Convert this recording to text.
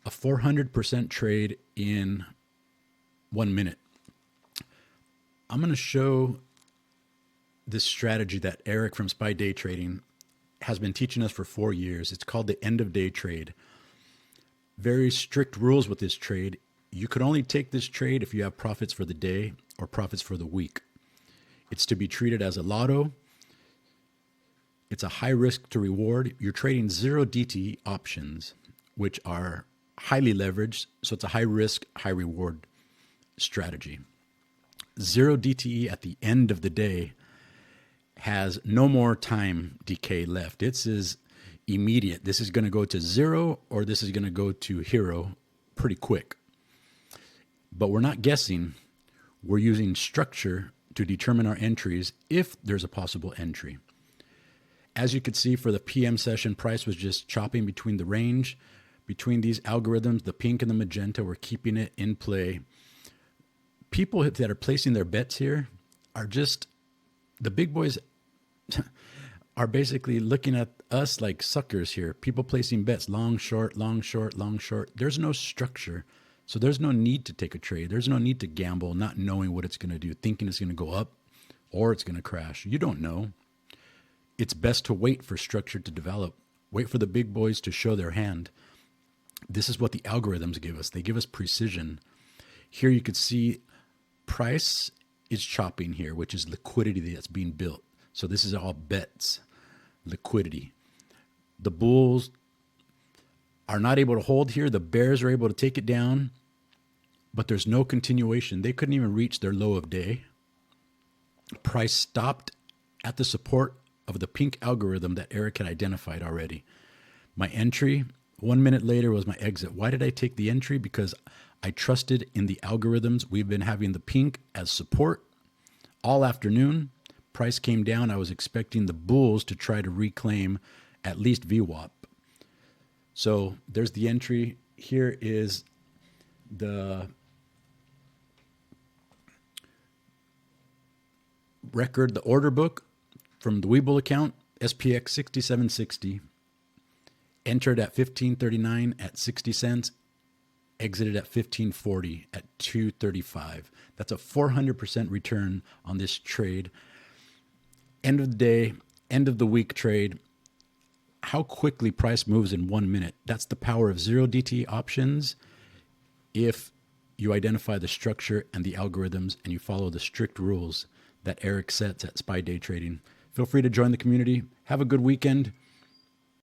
a 400% trade in 1 minute. I'm going to show this strategy that Eric from SPY Day Trading has been teaching us for 4 years. It's called the end of day trade. Very strict rules with this trade. You could only take this trade if you have profits for the day or profits for the week. It's to be treated as a lotto. It's a high risk to reward. You're trading 0 DTE options, which are highly leveraged. So it's a high risk, high reward strategy. 0 DTE at the end of the day has no more time decay left. This is immediate. This is going to go to 0 or this is going to go to hero pretty quick. But we're not guessing. We're using structure to determine our entries if there's a possible entry. As you could see for the PM session, price was just chopping between the range. Between these algorithms, the pink and the magenta, we're keeping it in play. People that are placing their bets here are just, the big boys are basically looking at us like suckers here. People placing bets, long, short, long, short, long, short. There's no structure. So there's no need to take a trade. There's no need to gamble, not knowing what it's going to do, thinking it's going to go up or it's going to crash. You don't know. It's best to wait for structure to develop. Wait for the big boys to show their hand. This is what the algorithms give us. They give us precision. Here you could see price is chopping here, which is liquidity that's being built. So this is all bets, liquidity. The bulls are not able to hold here. The bears are able to take it down, but there's no continuation. They couldn't even reach their low of day. Price stopped at the support of the pink algorithm that Eric had identified already. My entry, 1 minute later, was my exit. Why did I take the entry? Because I trusted in the algorithms. We've been having the pink as support all afternoon. Price came down. I was expecting the bulls to try to reclaim at least VWAP. So there's the entry. Here is the record, the order book from the Webull account, SPX 6760. Entered at 15.39 at 60 cents. Exited at 15.40 at 2.35. That's a 400% return on this trade. End of the day, end of the week trade. How quickly price moves in 1 minute. That's the power of 0 DTE options. If you identify the structure and the algorithms and you follow the strict rules that Eric sets at SPY Day Trading. Feel free to join the community. Have a good weekend.